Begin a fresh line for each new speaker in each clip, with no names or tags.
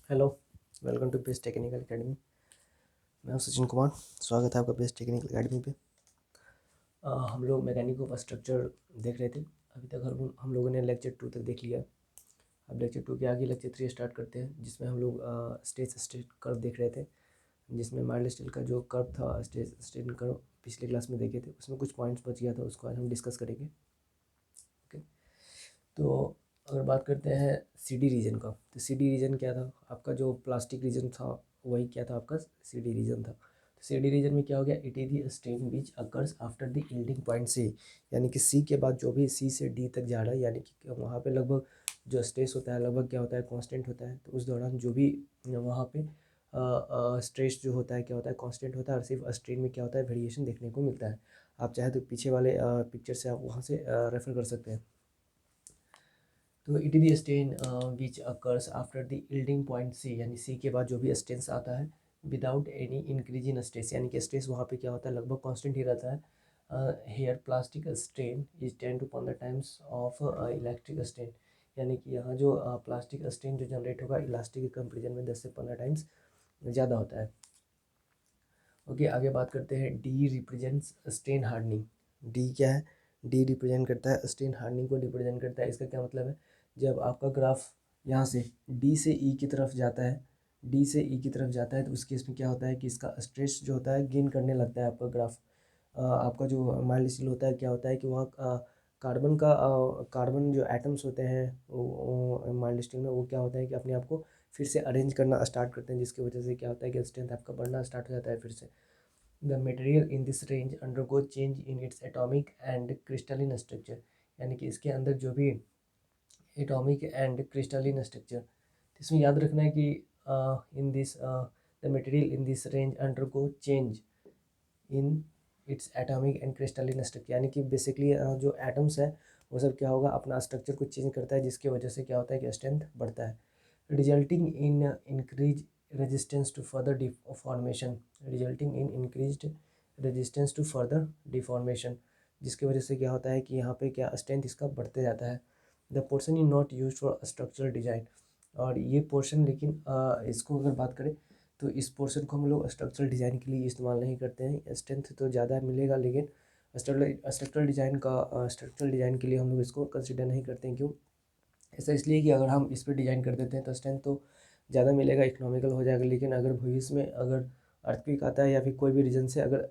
Hello, welcome to Best Technical Academy. मैं हूं सचिन कुमार। स्वागत है आपका बेस्ट टेक्निकल एकेडमी पे। हम लोग मैकेनिक ऑफ स्ट्रक्चर देख रहे थे। अभी तक हम लोगों ने लेक्चर 2 तक देख लिया। अब लेक्चर 2 के आगे लेक्चर 3 स्टार्ट करते हैं, जिसमें हम लोग स्ट्रेस कर्व देख रहे थे। जिसमें माइल्ड स्टील का जो कर्व था, स्ट्रेस कर्व पिछले क्लास में देखे थे, उसमें कुछ पॉइंट्स बच गया था, उसको आज हम डिस्कस करेंगे। ओके, तो अगर बात करते हैं CD रीजन का, तो CD रीजन क्या था? आपका जो प्लास्टिक रीजन था वही क्या था? आपका CD रीजन था। तो CD रीजन में क्या हो गया? It is the strain which occurs after the yielding point C, यानी कि C के बाद जो भी C से D तक जा रहा है, यानी कि वहाँ पे लगभग जो स्ट्रेस होता है लगभग क्या होता है? कांस्टेंट होता है। तो उस दौरान जो भी वहाँ पे स्ट्रेस जो होता है क्या होता है? कांस्टेंट होता है, और सिर्फ स्ट्रेन में क्या होता है? वेरिएशन देखने को मिलता है। आप चाहे तो पीछे वाले पिक्चर से आप वहाँ से रेफर कर सकते हैं। तो it is the stain which occurs after the yielding point C, यानी C के बाद जो भी स्टेन्स आता है without any increase in stress, यानी कि स्ट्रेस वहाँ पे क्या होता है? लगभग कांस्टेंट ही रहता है। Here plastic strain is 10 to 15 times of electric strain, यानी कि यहाँ जो प्लास्टिक स्ट्रेन जो जनरेट होगा इलास्टिक के कंपेरिजन में 10 से 15 टाइम्स ज़्यादा होता है। ओके, आगे बात करते हैं D represents strain hardening. D क्या है? D रिप्रेजेंट करता है स्ट्रेन हार्डनिंग को रिप्रेजेंट करता है। इसका क्या मतलब है? जब आपका ग्राफ यहाँ से D से E की तरफ जाता है, D से E की तरफ जाता है, तो उस केस में क्या होता है कि इसका स्ट्रेस जो होता है गेन करने लगता है आपका ग्राफ। आपका जो माइल्ड स्टील होता है क्या होता है कि वहाँ कार्बन जो एटम्स होते हैं वो माइल्ड स्टील में वो क्या होता है कि अपने आप को फिर से अरेंज करना स्टार्ट करते हैं, जिसकी वजह से क्या होता है कि स्ट्रेंथ आपका बढ़ना स्टार्ट हो जाता है फिर से। The material in this range undergo change in its atomic and crystalline structure, यानी कि इसके अंदर जो भी एटॉमिक एंड क्रिस्टलिन स्ट्रक्चर, इसमें याद रखना है कि in this the material in this range undergo change in its atomic and crystalline structure, यानी कि बेसिकली जो एटम्स है वो सब क्या होगा? अपना स्ट्रक्चर को चेंज करता है, जिसकी वजह से क्या होता है कि स्ट्रेंथ बढ़ता है। Resulting in increase resistance to further deformation, resulting in increased resistance to further deformation, जिसकी वजह से क्या होता है कि यहाँ पे क्या स्ट्रेंथ इसका बढ़ते जाता है। The portion is not use for structural design, और ये पोर्शन लेकिन इसको अगर बात करें तो इस पोर्शन को हम लोग स्ट्रक्चरल डिज़ाइन के लिए इस्तेमाल नहीं करते हैं। स्ट्रेंथ तो ज़्यादा मिलेगा, लेकिन स्ट्रक्चरल डिज़ाइन के लिए हम लोग इसको कंसिडर नहीं करते हैं। क्यों? ऐसा इसलिए कि अगर हम इस पर डिज़ाइन कर देते हैं तो स्ट्रेंथ तो ज़्यादा मिलेगा, इकोनॉमिकल हो जाएगा, लेकिन अगर भविष्य में अगर अर्थक्वेक आता है या फिर कोई भी रीजन से अगर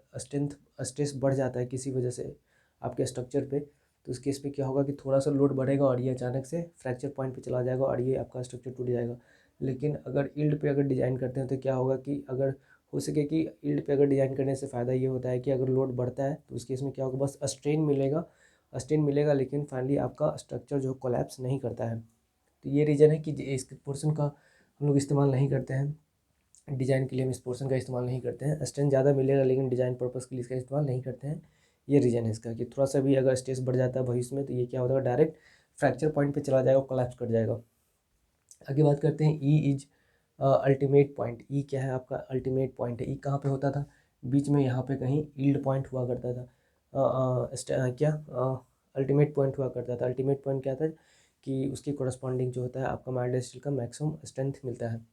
स्ट्रेस बढ़ जाता है किसी वजह से आपके स्ट्रक्चर पे, तो उस केस पे क्या होगा कि थोड़ा सा लोड बढ़ेगा और ये अचानक से फ्रैक्चर पॉइंट पे चला जाएगा और ये आपका स्ट्रक्चर टूट जाएगा। लेकिन अगर ईल्ड पे अगर डिज़ाइन करते हैं तो क्या होगा कि अगर हो सके कि ईल्ड पे अगर डिज़ाइन करने से फ़ायदा ये होता है कि अगर लोड बढ़ता है तो उस केस में क्या होगा? बस स्ट्रेन मिलेगा, लेकिन फाइनली आपका स्ट्रक्चर जो कोलैप्स नहीं करता है। तो ये रीज़न है कि इस पोर्शन का हम लोग इस्तेमाल नहीं करते हैं डिज़ाइन के लिए। हम इस पोर्शन का इस्तेमाल नहीं करते हैं। स्ट्रेंथ ज़्यादा मिलेगा लेकिन डिज़ाइन पर्पज़ के लिए इसका इस्तेमाल नहीं करते हैं। ये रीज़न है इसका कि थोड़ा सा भी अगर स्ट्रेस बढ़ जाता है भविष्य में तो ये क्या होगा? डायरेक्ट फ्रैक्चर पॉइंट पे चला जाएगा, कोलैप्स कर जाएगा। आगे बात करते हैं ई इज अल्टीमेट पॉइंट। ई क्या है? आपका अल्टीमेट पॉइंट है। ई कहाँ पे होता था? बीच में यहाँ पे कहीं यील्ड पॉइंट हुआ करता था। क्या अल्टीमेट पॉइंट हुआ करता था? अल्टीमेट पॉइंट क्या था कि उसके कोरस्पॉन्डिंग जो होता है आपका माइल्ड स्टील का मैक्सिमम स्ट्रेंथ मिलता है।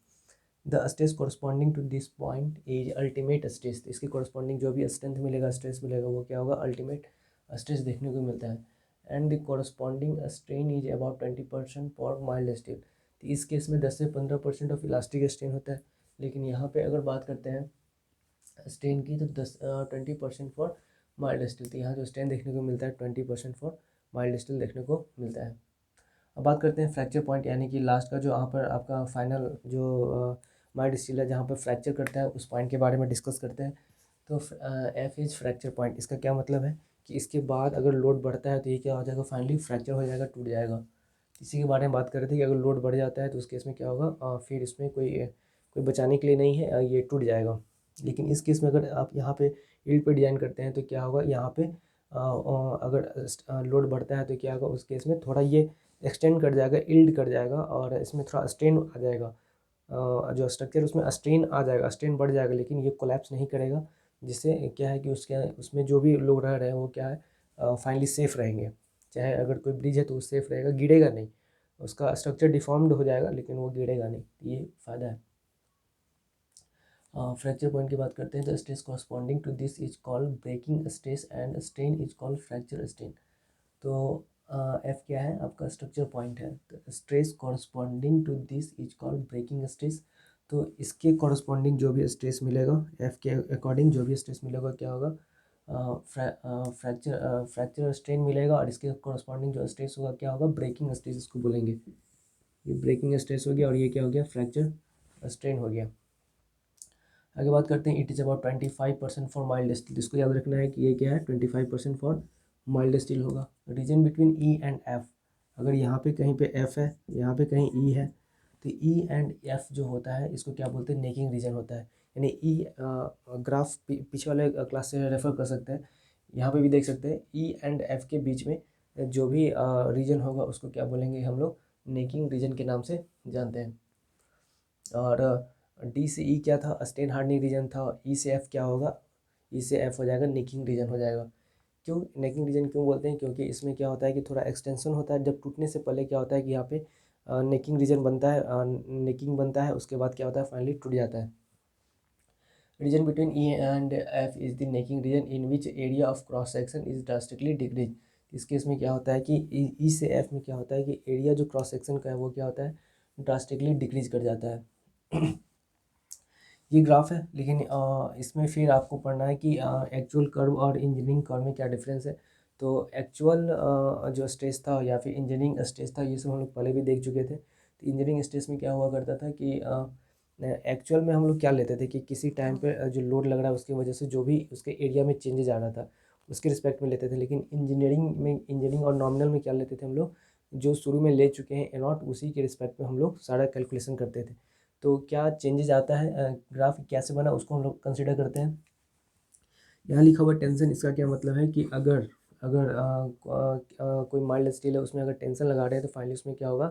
The stress corresponding to this point is ultimate stress. इसके कोरस्पॉन्डिंग जो भी स्ट्रेंथ मिलेगा, स्ट्रेस मिलेगा, वो क्या होगा? अल्टीमेट स्ट्रेस देखने को मिलता है। And the corresponding strain is about 20% for mild steel. तो इस केस में 10 से 15% ऑफ इलास्टिक स्ट्रेन होता है, लेकिन यहाँ पे अगर बात करते हैं स्ट्रेन की तो 20% फॉर माइल्ड स्टील। तो यहाँ जो स्ट्रेन देखने को मिलता है 20% फॉर माइल्ड स्टील देखने को मिलता है। अब बात करते हैं फ्रैक्चर पॉइंट, यानी कि लास्ट का जो यहाँ पर आपका फाइनल जो माइल्ड स्टील है जहाँ पर फ्रैक्चर करता है उस पॉइंट के बारे में डिस्कस करते हैं। तो एफ इज फ्रैक्चर पॉइंट। इसका क्या मतलब है कि इसके बाद अगर लोड बढ़ता है तो ये क्या हो जाएगा? फाइनली फ्रैक्चर हो जाएगा, टूट जाएगा। इसी के बारे में बात कर रहे थे कि अगर लोड बढ़ जाता है तो उस केस में क्या होगा? फिर इसमें कोई बचाने के लिए नहीं है, ये टूट जाएगा। लेकिन इस केस में अगर आप यहाँ पे यील्ड पे डिजाइन करते हैं तो क्या होगा? यहाँ पे अगर लोड बढ़ता है तो क्या होगा? उस केस में थोड़ा ये एक्सटेंड कर जाएगा, यील्ड कर जाएगा, और इसमें थोड़ा स्ट्रेन आ जाएगा। जो स्ट्रक्चर उसमें स्ट्रेन आ जाएगा, स्ट्रेन बढ़ जाएगा, लेकिन ये कोलैप्स नहीं करेगा। जिससे क्या है कि उसमें जो भी लोग रह रहे हैं वो क्या है? फाइनली सेफ़ रहेंगे। चाहे अगर कोई ब्रिज है तो वो सेफ़ रहेगा, गिरेगा नहीं। उसका स्ट्रक्चर डिफॉर्म्ड हो जाएगा लेकिन वो गिरेगा नहीं, ये फ़ायदा है। फ्रैक्चर पॉइंट की बात करते हैं। The stress corresponding to this is called breaking stress and strain is called fracture strain. तो एफ क्या है आपका स्ट्रक्चर पॉइंट है। तो stress corresponding to this is called breaking stress. तो इसके कॉरस्पॉन्डिंग जो भी स्ट्रेस मिलेगा, एफ के अकॉर्डिंग जो भी स्ट्रेस मिलेगा क्या होगा, फ्रैक्चर स्ट्रेन मिलेगा, और इसके कॉरस्पॉन्डिंग जो स्ट्रेस होगा क्या होगा, ब्रेकिंग स्ट्रेस इसको बोलेंगे। ये ब्रेकिंग स्ट्रेस हो गया और ये क्या हो गया, फ्रैक्चर स्ट्रेन हो गया। आगे बात करते हैं। It is about 25% for mild steel. इसको याद रखना है कि ये क्या है, 25% फॉर माइल्ड स्टील होगा। Reason between E and F, अगर यहाँ पे कहीं पे एफ है, यहाँ पे कहीं ई है, तो ई एंड एफ जो होता है इसको क्या बोलते हैं, नेकिंग रीजन होता है। यानी ई ग्राफ पीछे वाले क्लास से रेफर कर सकते हैं, यहाँ पे भी देख सकते हैं। ई एंड एफ के बीच में जो भी रीजन होगा उसको क्या बोलेंगे हम लोग, नेकिंग रीजन के नाम से जानते हैं। और डी से ई क्या था, स्टेन हार्डनिंग रीजन था। ई से एफ क्या होगा, ई से एफ हो जाएगा नेकिंग रीजन हो जाएगा। क्यों नेकिंग रीजन क्यों बोलते हैं, क्योंकि इसमें क्या होता है कि थोड़ा एक्सटेंशन होता है। जब टूटने से पहले क्या होता है कि यहाँ पे नेकिंग रीजन बनता है, नेकिंग बनता है, उसके बाद क्या होता है फाइनली टूट जाता है। Region between E and F is the necking region in which area of cross section is drastically decrease. इस केस में क्या होता है कि ई से एफ में क्या होता है कि एरिया जो क्रॉस सेक्शन का है वो क्या होता है, ड्रास्टिकली डिक्रीज कर जाता है। ये ग्राफ है, लेकिन इसमें फिर आपको पढ़ना है कि एक्चुअल कर्व और इंजीनियरिंग कर्व में क्या डिफरेंस है। तो एक्चुअल जो स्ट्रेस था या फिर इंजीनियरिंग स्ट्रेस था, ये सब हम लोग पहले भी देख चुके थे। तो इंजीनियरिंग स्ट्रेस में क्या हुआ करता था कि एक्चुअल में हम लोग क्या लेते थे कि किसी टाइम पे जो लोड लग रहा है उसकी वजह से जो भी उसके एरिया में चेंजेज आ रहा था उसके रिस्पेक्ट में लेते थे। लेकिन इंजीनियरिंग और नॉमिनल में क्या लेते थे हम लोग, जो शुरू में ले चुके हैं एनॉट, उसी के रिस्पेक्ट में हम लोग सारा कैलकुलेशन करते थे। तो क्या चेंजेज आता है, ग्राफ कैसे बना उसको हम लोग कंसिडर करते हैं। यहाँ लिखा हुआ टेंशन, इसका क्या मतलब है कि अगर अगर कोई माइल्ड स्टील है उसमें अगर टेंशन लगा रहे हैं तो फाइनली उसमें क्या होगा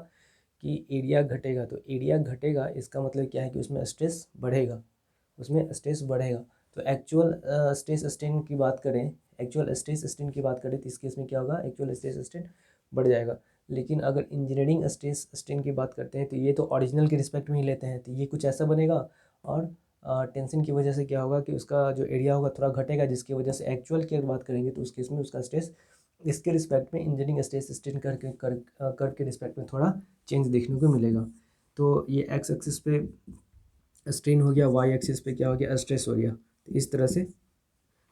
कि एरिया घटेगा। तो एरिया घटेगा इसका मतलब क्या है कि उसमें स्ट्रेस बढ़ेगा, उसमें स्ट्रेस बढ़ेगा। तो एक्चुअल स्ट्रेस स्ट्रेन की बात करें, एक्चुअल स्ट्रेस स्ट्रेन की बात करें तो इस केस में क्या होगा, एक्चुअल स्ट्रेस स्ट्रेन बढ़ जाएगा। लेकिन अगर इंजीनियरिंग स्ट्रेस स्ट्रेन की बात करते हैं तो ये तो ओरिजिनल के रिस्पेक्ट में ही लेते हैं, तो ये कुछ ऐसा बनेगा। और टेंशन की वजह से क्या होगा कि उसका जो एरिया होगा थोड़ा घटेगा, जिसकी वजह से एक्चुअल की अगर बात करेंगे तो उस केस में उसका स्ट्रेस इसके रिस्पेक्ट में इंजीनियरिंग स्ट्रेस स्ट्रेन कर के रिस्पेक्ट में थोड़ा चेंज देखने को मिलेगा। तो ये एक्स एक्सिस पे स्ट्रेन हो गया, वाई एक्सिस पे क्या हो गया, स्ट्रेस हो गया। तो इस तरह से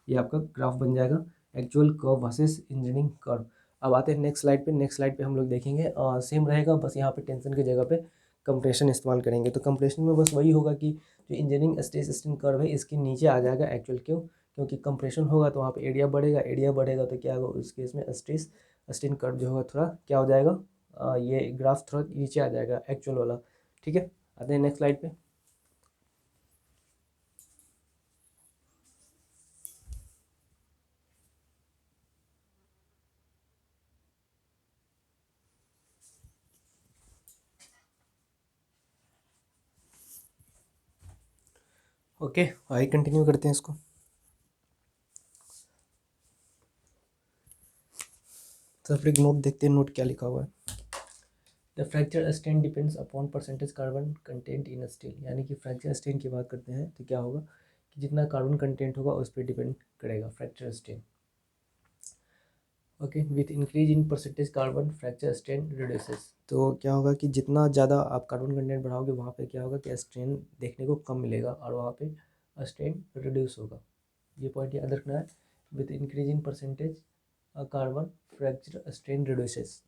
ये आपका ग्राफ बन जाएगा, actual curve versus engineering curve. अब आते हैं नेक्स्ट स्लाइड पे। नेक्स्ट स्लाइड पे हम लोग देखेंगे सेम रहेगा, बस यहाँ पे टेंशन की जगह पे कंप्रेशन इस्तेमाल करेंगे। तो कंप्रेशन में बस वही होगा कि जो इंजीनियरिंग स्ट्रेस स्ट्रेन कर्व है इसके नीचे आ जाएगा एक्चुअल। क्यों, क्योंकि कंप्रेशन होगा तो वहाँ पे एरिया बढ़ेगा, एरिया बढ़ेगा तो क्या होगा उस केस में स्ट्रेस स्ट्रेन कर्व जो होगा थोड़ा क्या हो जाएगा, ये ग्राफ थोड़ा नीचे आ जाएगा एक्चुअल वाला। ठीक है, आते हैं नेक्स्ट स्लाइड पे। ओके, आगे कंटिन्यू करते हैं इसको। तो फिर एक नोट देखते हैं, नोट क्या लिखा हुआ है। The fracture strain depends upon percentage carbon content in steel. यानी कि फ्रैक्चर स्ट्रेन की बात करते हैं तो क्या होगा कि जितना कार्बन कंटेंट होगा उस पर डिपेंड करेगा fracture strain. Okay, with increase in percentage carbon fracture strain reduces. तो क्या होगा कि जितना ज़्यादा आप कार्बन कंटेंट बढ़ाओगे वहाँ पे क्या होगा कि स्ट्रेन देखने को कम मिलेगा और वहाँ पे स्ट्रेन रिड्यूस होगा। ये पॉइंट याद रखना है, with increase in percentage carbon fracture strain reduces.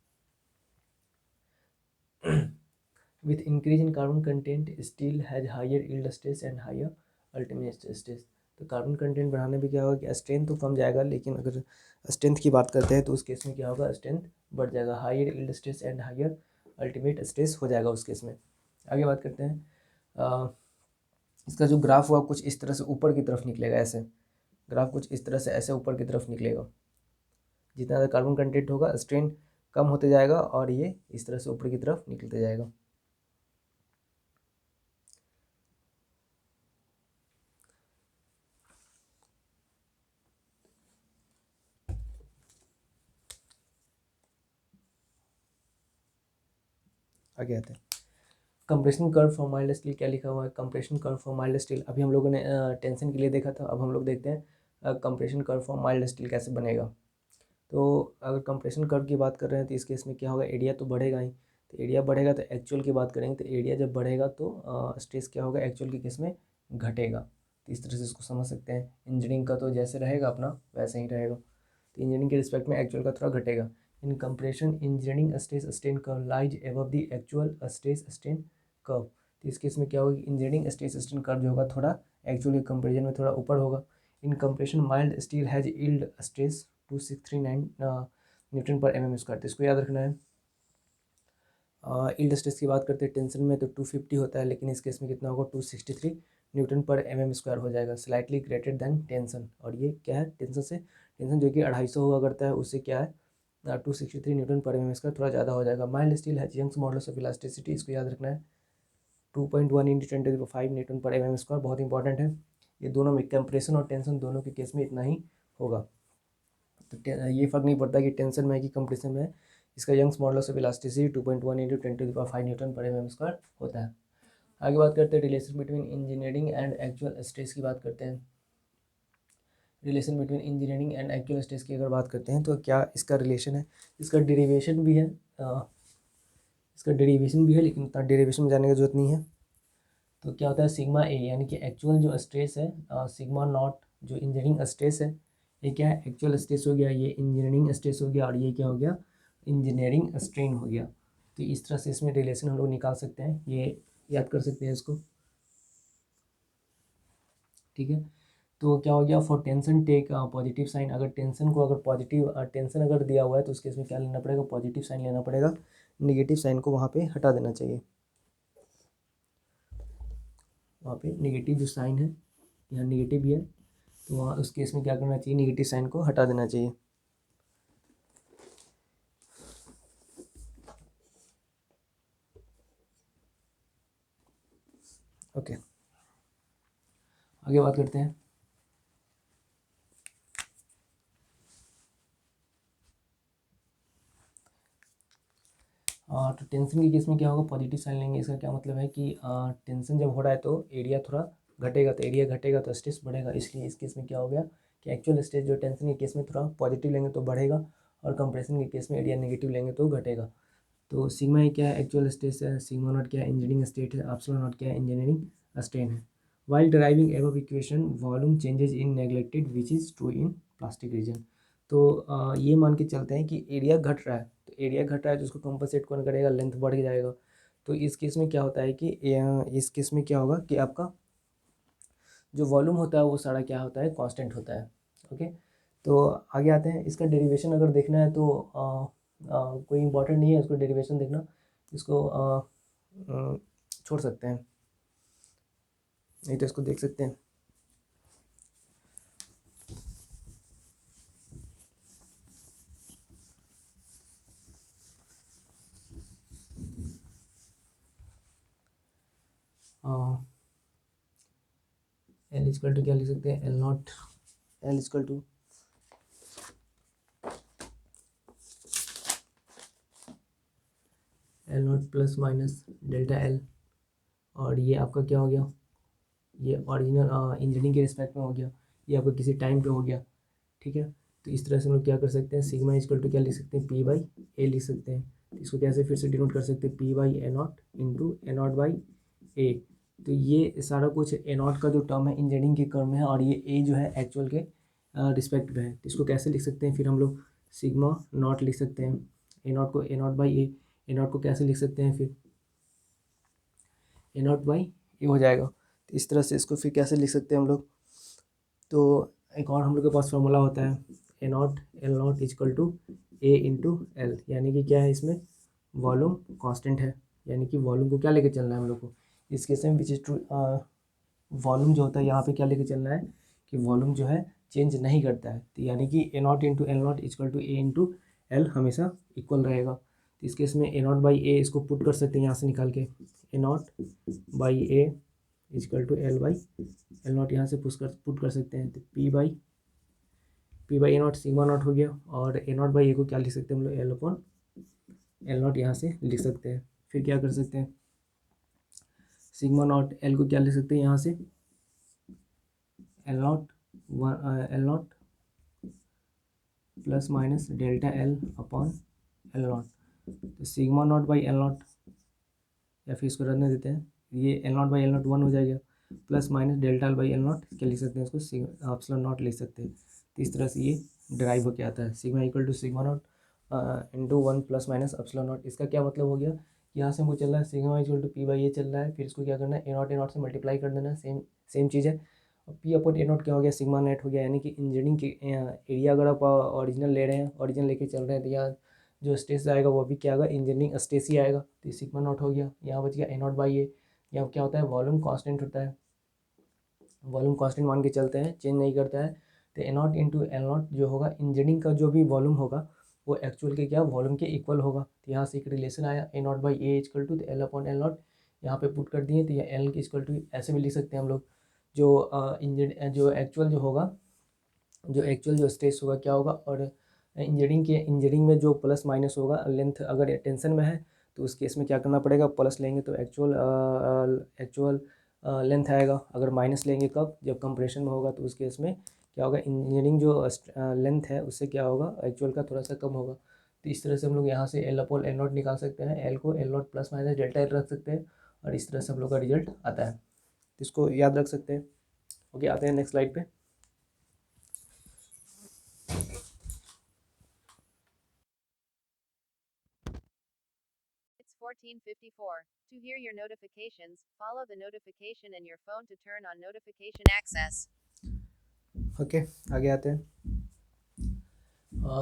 With increase in carbon content, steel has higher yield stress and higher ultimate stress। तो कार्बन कंटेंट बढ़ाने पे क्या होगा कि स्ट्रेंथ तो कम जाएगा, लेकिन अगर स्ट्रेंथ की बात करते हैं तो उस केस में क्या होगा, स्ट्रेंथ बढ़ जाएगा, higher yield stress and higher ultimate stress हो जाएगा उस केस में। आगे बात करते हैं। इसका जो ग्राफ हुआ कुछ इस तरह से ऊपर की तरफ निकलेगा, ऐसे ग्राफ कुछ इस तरह से ऐसे ऊपर की तरफ निकलेगा। जितना ज़्यादा कार्बन कंटेंट होगा स्ट्रेन कम होते जाएगा और ये इस तरह से ऊपर की तरफ निकलते जाएगा। आगे आते हैं। Compression curve for mild steel क्या लिखा हुआ है, compression curve for mild steel अभी हम लोगों ने टेंशन के लिए देखा था। अब हम लोग देखते हैं compression curve for mild steel कैसे बनेगा। तो अगर कंप्रेशन कर्व की बात कर रहे हैं तो इस केस में क्या होगा, एरिया तो बढ़ेगा ही। तो एरिया बढ़ेगा तो एक्चुअल की बात करेंगे तो एरिया जब बढ़ेगा तो स्ट्रेस क्या होगा, एक्चुअल के केस में घटेगा। तो इस तरह से इसको समझ सकते हैं। इंजीनियरिंग का तो जैसे रहेगा अपना वैसे ही रहेगा, तो इंजीनियरिंग के रिस्पेक्ट में एक्चुअल का थोड़ा घटेगा। इन compression engineering stress strain curve lies above the actual stress strain curve. तो इस केस में क्या होगा, इंजीनियरिंग स्ट्रेस स्ट्रेन कर्व जो होगा थोड़ा एक्चुअल के कंपेरिजन में थोड़ा ऊपर होगा। इन compression mild steel has yield stress 2639 Newton पर एम एम स्क्वायर। तो इसको याद रखना है। यील्ड स्ट्रेस की बात करते हैं टेंशन में तो 250 होता है, लेकिन इस केस में कितना होगा 263 न्यूटन पर एम एम स्क्वायर हो जाएगा, स्लाइटली ग्रेटर देन टेंशन। और ये क्या है, टेंशन से टेंशन जो कि 250 हुआ करता है उससे क्या है 263 न्यूटन पर एम एम स्क्वायर थोड़ा ज़्यादा हो जाएगा। माइल्ड स्टील है यंग्स मॉडुलस ऑफ इलास्टिसिटी, इसको याद रखना है 2.1 × 10⁵ न्यूटन पर एम एम स्क्वायर, बहुत इंपॉर्टेंट है। ये दोनों में कंप्रेशन और टेंशन दोनों के केस में इतना ही होगा। तो ये फर्क नहीं पड़ता कि टेंशन में है कि कंप्रेशन में है। इसका Young's modulus of elasticity 2.1 × 10⁵ newton पर एम एम स्क्वायर होता है। आगे बात करते हैं relation between engineering and actual stress की बात करते हैं। Relation between engineering and actual stress की अगर बात करते हैं तो क्या इसका रिलेशन है, इसका डेरिवेशन भी है। लेकिन उतना डेरिवेशन में जाने की जरूरत नहीं है। तो क्या होता है सिग्मा ए यानी कि एक्चुअल जो स्ट्रेस है, सिग्मा नॉट जो इंजीनियरिंग स्ट्रेस है, ये क्या है एक्चुअल स्ट्रेस हो गया, ये इंजीनियरिंग स्ट्रेस हो गया, और ये क्या हो गया इंजीनियरिंग स्ट्रेन हो गया। तो इस तरह से इसमें रिलेशन हम लोग निकाल सकते हैं, ये याद कर सकते हैं इसको, ठीक है। तो क्या हो गया, for tension take positive sign. अगर टेंशन को अगर पॉजिटिव टेंशन अगर दिया हुआ है तो उसके इसमें क्या लेना पड़ेगा, पॉजिटिव साइन लेना पड़ेगा, निगेटिव साइन को वहाँ पे हटा देना चाहिए। वहाँ पे निगेटिव जो साइन है, यहाँ निगेटिव भी है, तो वहाँ उस केस में क्या करना चाहिए, निगेटिव साइन को हटा देना चाहिए। ओके, आगे बात करते हैं। तो टेंशन के केस में क्या होगा, पॉजिटिव साइन लेंगे। इसका क्या मतलब है कि टेंशन जब हो रहा है तो एरिया थोड़ा घटेगा, तो एरिया घटेगा तो स्ट्रेस बढ़ेगा। इसलिए इस केस में क्या हो गया कि एक्चुअल स्ट्रेस जो टेंशन के केस में थोड़ा पॉजिटिव लेंगे तो बढ़ेगा, और कंप्रेशन के केस में एरिया नेगेटिव लेंगे तो घटेगा। तो सिग्मा ए क्या है, एक्चुअल स्ट्रेस है, सिग्मा नॉट क्या है, इंजीनियरिंग स्टेट है, एप्सिलॉन नॉट क्या है, इंजीनियरिंग स्ट्रेन है। While driving above equation volume changes in neglected which is true in plastic region. तो ये मान के चलते हैं कि एरिया घट रहा है, तो एरिया घट रहा है तो उसको कंपनसेट कौन करेगा, लेंथ बढ़ जाएगा। तो इस केस में क्या होता है कि इस केस में क्या होगा कि आपका जो वॉल्यूम होता है वो सारा क्या होता है, कांस्टेंट होता है। ओके, तो आगे आते हैं। इसका डेरिवेशन अगर देखना है तो कोई इंपॉर्टेंट नहीं है इसको डेरिवेशन देखना, इसको छोड़ सकते हैं, नहीं तो इसको देख सकते हैं। एल इजकल टू क्या लिख सकते हैं, L naught, L equal to L naught plus minus delta L, और ये आपका क्या हो गया, ये ओरिजिनल इंजीनियरिंग के रिस्पेक्ट में हो गया, ये आपका किसी टाइम पे हो गया, ठीक है। तो इस तरह से हम लोग क्या कर सकते हैं, सिग्मा इजकल टू क्या लिख सकते हैं, पी बाई ए लिख सकते हैं। तो इसको कैसे फिर से डिनोट कर सकते हैं, P by A naught into A naught by A. तो ये सारा कुछ ए नॉट का जो टर्म है इंजीनियरिंग के टर्म है, और ये ए जो है एक्चुअल के रिस्पेक्ट में है। तो इसको कैसे लिख सकते हैं फिर हम लोग, सिग्मा नॉट लिख सकते हैं, ए नॉट को ए नॉट बाई ए नॉट को कैसे लिख सकते हैं फिर, ए नॉट बाई ए हो जाएगा। तो इस तरह से इसको फिर कैसे लिख सकते हैं हम लोग, तो एक और हम लोग के पास फॉर्मूला होता है, A naught L naught equal to A into L, यानी कि क्या है इसमें वॉल्यूम कांस्टेंट है, यानी कि वॉल्यूम को क्या लेके चलना है हम लोग को इस केस में, विच इज ट्रू। वॉल्यूम जो होता है यहाँ पे क्या लेके चलना है कि वॉल्यूम जो है चेंज नहीं करता है, तो यानी कि A naught into L naught equal to A into L हमेशा इक्वल रहेगा। तो इस केस में ए नॉट बाई ए इसको पुट कर सकते हैं यहाँ से निकाल के, A naught by A equal to L by L naught यहाँ से पुट कर सकते हैं। तो P by A naught sigma naught हो गया, और ए नॉट बाई ए को क्या लिख सकते हैं हम लोग, एल अपॉन एल नॉट यहाँ से लिख सकते हैं। फिर क्या कर सकते हैं, सिग्मा नॉट एल को क्या लिख सकते हैं यहाँ से, L naught plus minus delta L upon L naught. तो sigma naught by L naught, या फिर इसको रहने देते हैं, ये L naught by L naught 1 हो जाएगा, plus minus delta L by L naught क्या लिख सकते हैं, इसको एप्सिलॉन नॉट लिख सकते हैं। तो इस तरह से ये ड्राइव होकर आता है, sigma equal to sigma naught into 1 plus minus epsilon naught. इसका क्या मतलब हो गया, यहाँ से हमको चल रहा है sigma equal to P by A चल रहा है, फिर इसको क्या करना है, ए नॉट से मल्टीप्लाई कर देना है, सेम चीज़ है। पी अपॉन ए नॉट क्या हो गया, सिग्मा नेट हो गया, यानी कि इंजीनियरिंग के एरिया अगर आप ओरिजिनल ले रहे हैं, ओरिजिनल लेके चल रहे हैं, तो यहाँ जो स्ट्रेस आएगा वो भी क्या आएगा, इंजीनियरिंग स्ट्रेस ही आएगा। तो सिग्मा नॉट हो गया, यहाँ बच गया ए नॉट बाई ए। यहाँ क्या होता है, वॉल्यूम कांस्टेंट होता है, वॉल्यूम कांस्टेंट मान के चलते हैं, चेंज नहीं करता है। तो ए नॉट इंटू एल नॉट जो होगा, इंजीनियरिंग का जो भी वॉल्यूम होगा वो एक्चुअल के क्या वॉल्यूम के इक्वल होगा। तो यहाँ से एक रिलेशन आया, A naught by A equal to L upon L naught, यहाँ पे पुट कर दिए। तो यह एल की इक्वल टू ऐसे भी लिख सकते हैं हम लोग, जो जो एक्चुअल जो होगा, जो एक्चुअल जो स्ट्रेस होगा क्या होगा, और इंजीनियरिंग में जो प्लस माइनस होगा, लेंथ अगर टेंशन में है तो उस केस में क्या करना पड़ेगा, प्लस लेंगे तो एक्चुअल लेंथ आएगा, अगर माइनस लेंगे कब, जब कंप्रेशन में होगा तो उस केस में क्या होगा, इंजीनियरिंग जो लेंथ है उससे क्या होगा, एक्चुअल का थोड़ा सा कम होगा। तो इस तरह से हम लोग यहाँ से एल अपॉन एल नॉट निकाल सकते हैं, एल को L naught plus minus delta L रख सकते हैं, और इस तरह से हम लोग का रिजल्ट आता है। तो इसको याद रख सकते हैं। ओके, आते हैं नेक्स्ट स्लाइड पे।
It's 14:54. To hear your notifications, follow the notification in your phone to turn on notification access.
Okay, आगे आते हैं।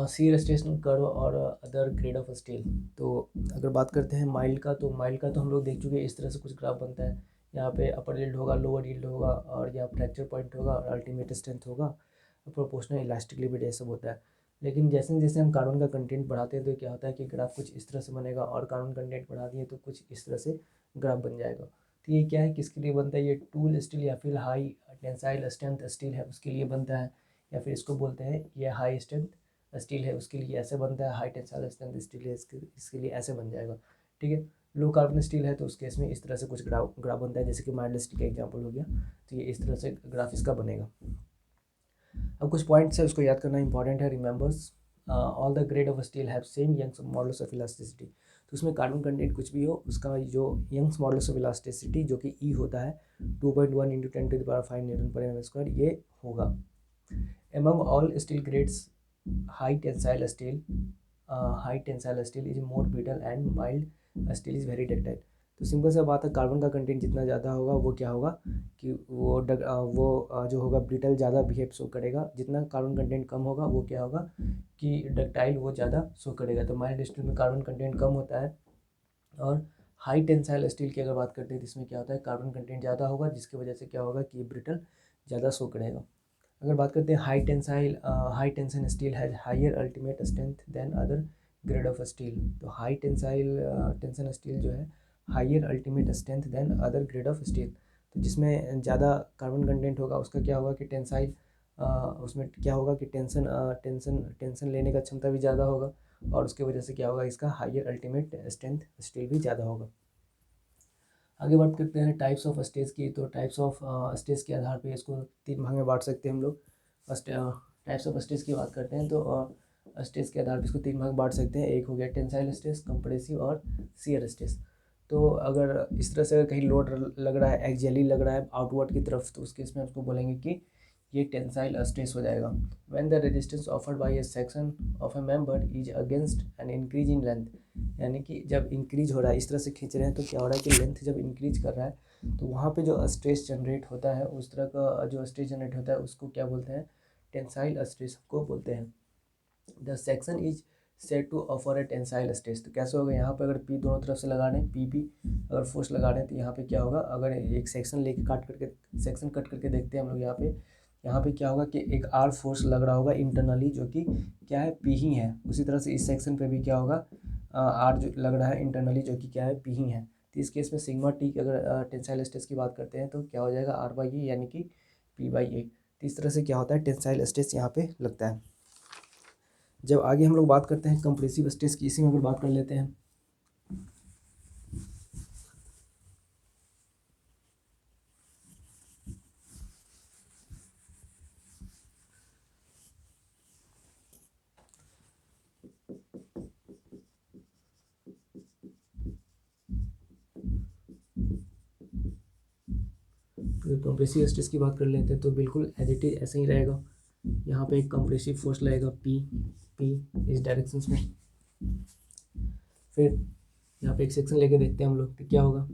सी रोटेशनल कर्व और अदर ग्रेड ऑफ स्टील। तो अगर बात करते हैं माइल्ड का, तो माइल्ड का तो हम लोग देख चुके हैं, इस तरह से कुछ ग्राफ बनता है। यहाँ पे अपर यील्ड होगा, लोअर यील्ड होगा, और यहाँ फ्रैक्चर पॉइंट होगा, और अल्टीमेट स्ट्रेंथ होगा, प्रोपोर्शनल इलास्टिक लिमिट, ये सब होता है। लेकिन जैसे जैसे हम कार्बन का कंटेंट बढ़ाते हैं तो क्या होता है कि ग्राफ कुछ इस तरह से बनेगा, और कार्बन कंटेंट बढ़ा दिए तो कुछ इस तरह से ग्राफ बन जाएगा। तो ये क्या है, किसके लिए बनता है, ये टूल स्टील या फिर हाई टेंसाइल स्ट्रेंथ स्टील है उसके लिए बनता है, या फिर इसको बोलते हैं ये हाई स्ट्रेंथ स्टील है उसके लिए ऐसे बनता है, हाई टेंसाइल स्ट्रेंथ स्टील है इसके लिए ऐसे बन जाएगा। ठीक है, लो कार्बन स्टील है तो उस केस में इस तरह से कुछ ग्राफ बनता है, जैसे कि माइल्ड स्टील का एग्जांपल हो गया। तो ये इस तरह से ग्राफ इसका बनेगा। अब कुछ पॉइंट्स है उसको याद करना इंपॉर्टेंट है। Remembers all the grade of steel have same Young's modulus of elasticity. तो उसमें कार्बन कंटेंट कुछ भी हो, उसका जो यंग्स मॉडुलस ऑफ इलास्टिसिटी जो कि ई होता है 2.1 इंटू 10⁵ न्यूटन पर एम स्क्वायर, ये होगा। Among all steel grades, high tensile steel is more brittle and mild steel is very ductile। तो सिंपल सा बात है, कार्बन का कंटेंट जितना ज़्यादा होगा वो क्या होगा कि वो जो होगा ब्रिटल ज़्यादा बिहेव शो करेगा, जितना कार्बन कंटेंट कम होगा वो क्या होगा कि डक्टाइल वो ज़्यादा शो करेगा। तो माइल्ड स्टील में कार्बन कंटेंट कम होता है, और हाई टेंसाइल स्टील की अगर बात करते हैं तो इसमें क्या होता है, कार्बन कंटेंट ज़्यादा होगा, जिसकी वजह से क्या होगा कि ब्रिटल ज़्यादा शो करेगा। अगर बात करते हैं high tension steel has higher ultimate strength than other grade of steel. तो हाई टेंशन स्टील जो है higher ultimate strength than other grade of steel. तो जिसमें ज़्यादा कार्बन कंटेंट होगा उसका क्या होगा कि टेंसाइल उसमें क्या होगा कि टेंशन लेने का क्षमता भी ज़्यादा होगा, और उसकी वजह से क्या होगा, इसका हायर अल्टीमेट स्ट्रेंथ स्टील भी ज़्यादा होगा। आगे बात करते हैं टाइप्स ऑफ स्टेज की। तो टाइप्स ऑफ स्टेज के आधार पे इसको 3 भाग में बांट सकते हैं हम लोग। फर्स्ट टाइप्स ऑफ स्टेज की बात करते हैं तो स्टेज के आधार पे इसको 3 भाग बांट सकते हैं। एक हो गया टेंसाइल स्टेज, कंप्रेसिव और शियर स्टेज। तो अगर इस तरह से अगर कहीं लोड लग रहा है, एक्सियली लग रहा है आउटवर्ड की तरफ, तो उस केस में उसको बोलेंगे कि ये टेंसाइल स्ट्रेस हो जाएगा। When the resistance offered by A section of A member is against an increase in length, यानी कि जब इंक्रीज हो रहा है, इस तरह से खींच रहे हैं तो क्या हो रहा है कि लेंथ जब इंक्रीज कर रहा है तो वहाँ पे जो स्ट्रेस जनरेट होता है, उस तरह का जो स्ट्रेस जनरेट होता है उसको क्या बोलते हैं, टेंसाइल स्ट्रेस को बोलते हैं। The section is set to offer a tensile stress. तो कैसे होगा, यहाँ पर अगर पी दोनों तरफ से लगा रहे हैं, पी अगर फोर्स लगा रहे हैं तो यहाँ पे क्या होगा, अगर एक सेक्शन लेके सेक्शन कट करके देखते हैं हम लोग, यहाँ पे क्या होगा कि एक आर फोर्स लग रहा होगा इंटरनली, जो कि क्या है, पी ही है। उसी तरह से इस सेक्शन पे भी क्या होगा, आर जो लग रहा है इंटरनली, जो कि क्या है, पी ही है। तो इस केस में सिग्मा टी की अगर टेंसाइल स्ट्रेस की बात करते हैं तो क्या हो जाएगा, आर बाई ए यानी कि पी बाई ए। तो इस तरह से क्या होता है, टेंसाइल स्ट्रेस यहाँ पे लगता है। जब आगे हम लोग बात करते हैं कंप्रेसिव स्ट्रेस की, इसी में अगर बात कर लेते हैं फिर कंप्रेसिव स्ट्रेस की बात कर लेते हैं तो बिल्कुल एज इट इज ऐसे ही रहेगा। यहाँ पे एक कंप्रेसिव फोर्स लगेगा पी इस डायरेक्शंस में। फिर यहाँ पे एक सेक्शन लेके देखते हैं हम लोग तो क्या होगा,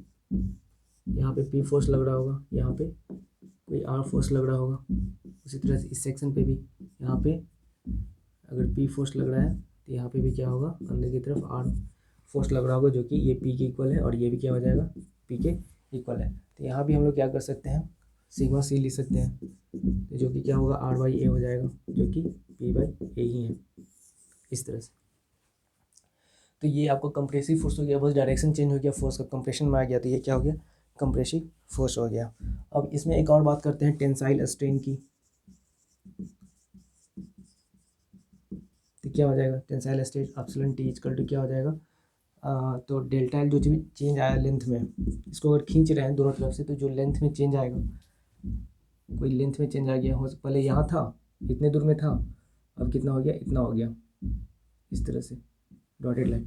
यहाँ पे पी फोर्स लग रहा होगा, यहाँ पे कोई आर फोर्स लग रहा होगा। उसी तरह से इस सेक्शन पे भी यहाँ पे अगर पी फोर्स लग रहा है तो यहाँ पे भी क्या होगा, अंदर की तरफ आर फोर्स लग रहा होगा, जो कि ये पी के इक्वल है और ये भी क्या हो जाएगा, पी के इक्वल है। तो यहाँ भी हम लोग क्या कर सकते हैं, सिग्मा सी लिख सकते हैं, तो जो कि क्या होगा आर बाई ए हो जाएगा, जो कि पी बाई ए ही है इस तरह से। तो ये आपका कंप्रेसिव फोर्स हो गया, बस डायरेक्शन चेंज हो गया, फोर्स का कंप्रेशन में आ गया, तो ये क्या हो गया, कंप्रेसिव फोर्स हो गया। अब इसमें एक और बात करते हैं टेंसाइल स्ट्रेन की। तो क्या हो जाएगा, tensile strain epsilon T equal to क्या हो जाएगा, तो डेल्टा एल जो भी चेंज आया लेंथ में, इसको अगर खींच रहे हैं दोनों तरफ से तो जो लेंथ में चेंज आएगा, कोई लेंथ में चेंज आ गया हो, पहले यहाँ था इतने दूर में था, अब कितना हो गया, इतना हो गया, इस तरह से डॉटेड लाइन।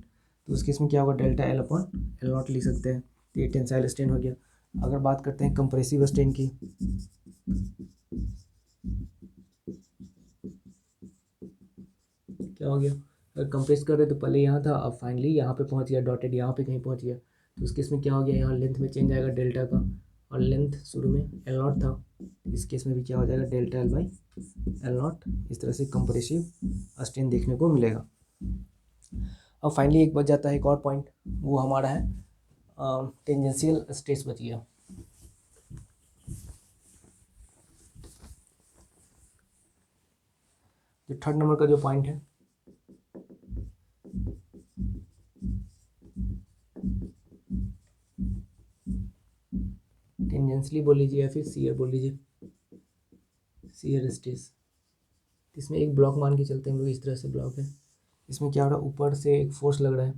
तो उस केस में क्या होगा, delta L upon L not लिख सकते हैं। तो ये टेंसाइल स्ट्रेन हो गया। अगर बात करते हैं कंप्रेसिव स्ट्रेन की, क्या हो गया, अगर कंप्रेस कर रहे तो पहले यहाँ था, अब फाइनली यहाँ पे पहुँच गया, डॉटेड यहाँ पे कहीं पहुँच गया। तो उस केस में क्या हो गया, यहाँ लेंथ में चेंज आएगा डेल्टा का, और लेंथ शुरू में एल नॉट था, इस केस में भी क्या हो जाएगा, delta L by L not. इस तरह से कंप्रेसिव स्ट्रेन देखने को मिलेगा। अब फाइनली एक बच जाता है एक और पॉइंट, वो हमारा है टेंजेंशियल स्ट्रेस बच गया। जो थर्ड नंबर का जो पॉइंट है, टेंजेंशियली बोल लीजिए या फिर सीयर बोल लीजिए, सीयर स्ट्रेस। इसमें एक ब्लॉक मान के चलते हैं हम लोग, इस तरह से ब्लॉक है, इसमें क्या हो रहा है, ऊपर से एक फोर्स लग रहा है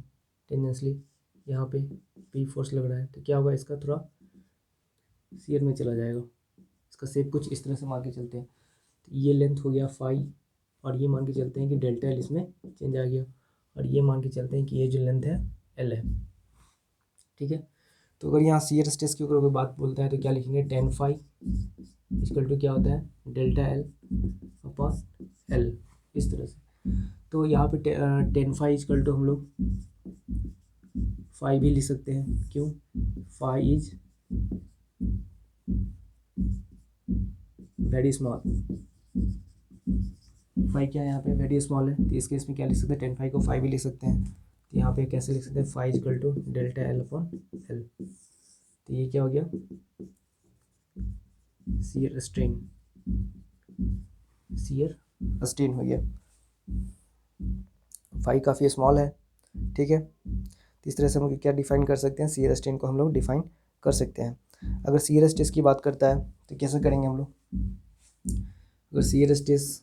टेंजेंशियली, यहाँ पे पी फोर्स लग रहा है, तो क्या होगा, इसका थोड़ा सीयर में चला जाएगा। इसका शेप कुछ इस तरह से मान के चलते हैं। तो ये लेंथ हो गया फाई, और ये मान के चलते हैं कि डेल्टा एल इसमें चेंज आ गया, और ये मान के चलते हैं कि ये जो लेंथ है एल है, ठीक है। तो अगर यहाँ सीयर स्ट्रेस के ऊपर कोई बात बोलता है तो क्या लिखेंगे, टेन फाई इक्वल टू क्या होता है, डेल्टा एल अपॉन एल, इस तरह से। तो यहाँ पे टेन फाई इक्वल टू हम लोग फाई भी लिख सकते हैं, क्यों, phi is very small, phi क्या है यहाँ पे, वेरी स्मॉल है, तो इस केस में क्या लिख सकते हैं, टेन फाई को फाई भी लिख सकते हैं। तो यहाँ पे कैसे लिख सकते हैं, phi equal to delta L upon L. तो ये क्या हो गया, सीयर स्ट्रेन, सीयर स्ट्रेन हो गया। फाई काफ़ी स्मॉल है, ठीक है। तो इस तरह से हम लोग क्या डिफाइन कर सकते हैं, सीयर स्ट्रेन को हम लोग डिफाइन कर सकते हैं। अगर सीयर स्ट्रेस की बात करता है तो कैसे करेंगे हम लोग, अगर सीयर स्ट्रेस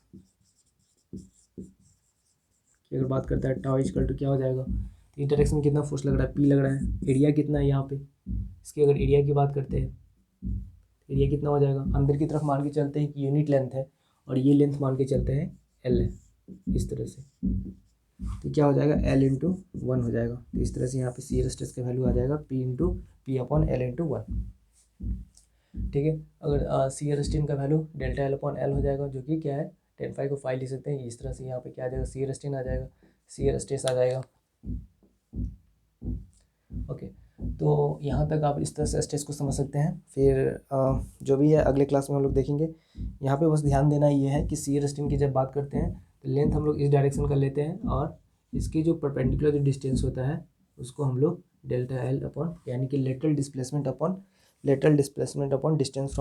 की अगर बात करता है, टाउ इक्वल टू क्या हो जाएगा, तो इंटरेक्शन में कितना फोर्स लग रहा है, पी लग रहा है, एरिया कितना है यहाँ पे, इसकी अगर एरिया की बात करते हैं, एरिया कितना हो जाएगा, अंदर की तरफ मान के चलते हैं कि यूनिट लेंथ है, और ये लेंथ मान के चलते हैं एल है, इस तरह से। तो क्या हो जाएगा, एल इंटू वन हो जाएगा। तो इस तरह से यहाँ पे सीयर स्ट्रेस का वैल्यू आ जाएगा P into P upon L into one, ठीक है। अगर सीयर स्ट्रेन का value delta L upon L हो जाएगा, जो कि क्या है, टेन फाई को फाई लिख सकते हैं। इस तरह से यहाँ पे क्या आ जाएगा, सीयर स्ट्रेन आ जाएगा, सीयर स्ट्रेस आ जाएगा। ओके, तो यहाँ तक आप इस तरह से स्ट्रेस को समझ सकते हैं। फिर जो भी है अगले क्लास में हम लोग देखेंगे। यहाँ पे बस ध्यान देना ये है कि सीयर स्ट्रेन की जब बात करते हैं तो लेंथ हम लोग इस डायरेक्शन का लेते हैं, और इसकी जो परपेंडिकुलर जो डिस्टेंस होता है उसको हम लोग डेल्टा एल अपॉन, यानी कि lateral displacement upon distance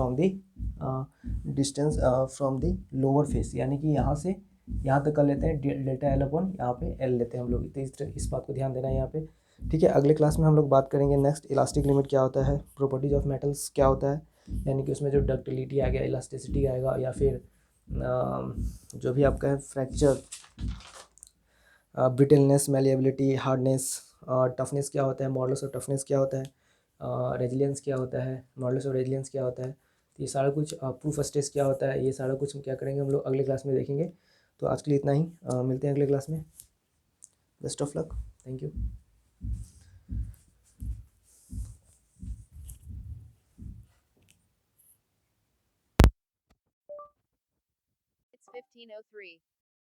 from the lower face, यानी कि यहाँ से यहाँ तक कर लेते हैं डेल्टा एल अपॉन यहाँ पे एल लेते हैं हम लोग। तो इस बात को ध्यान देना है यहाँ पे, ठीक है। अगले क्लास में हम लोग बात करेंगे नेक्स्ट, इलास्टिक लिमिट क्या होता है, प्रॉपर्टीज ऑफ मेटल्स क्या होता है, यानी कि उसमें जो डक्टिलिटी आ गया, इलास्टिसिटी आएगा, या फिर जो भी आपका है fracture, brittleness, malleability, hardness, toughness क्या होता है, मॉडुलस ऑफ टफनेस क्या होता है, रेजिलियंस क्या होता है, मॉडुलस ऑफ रेजिलियंस क्या होता है, तो ये सारा कुछ, प्रूफ ऑफ स्ट्रेस क्या होता है, ये सारा कुछ हम क्या करेंगे, हम लोग अगले क्लास में देखेंगे। तो आज के लिए इतना ही, मिलते हैं अगले क्लास में। Best of luck, thank you.
1503.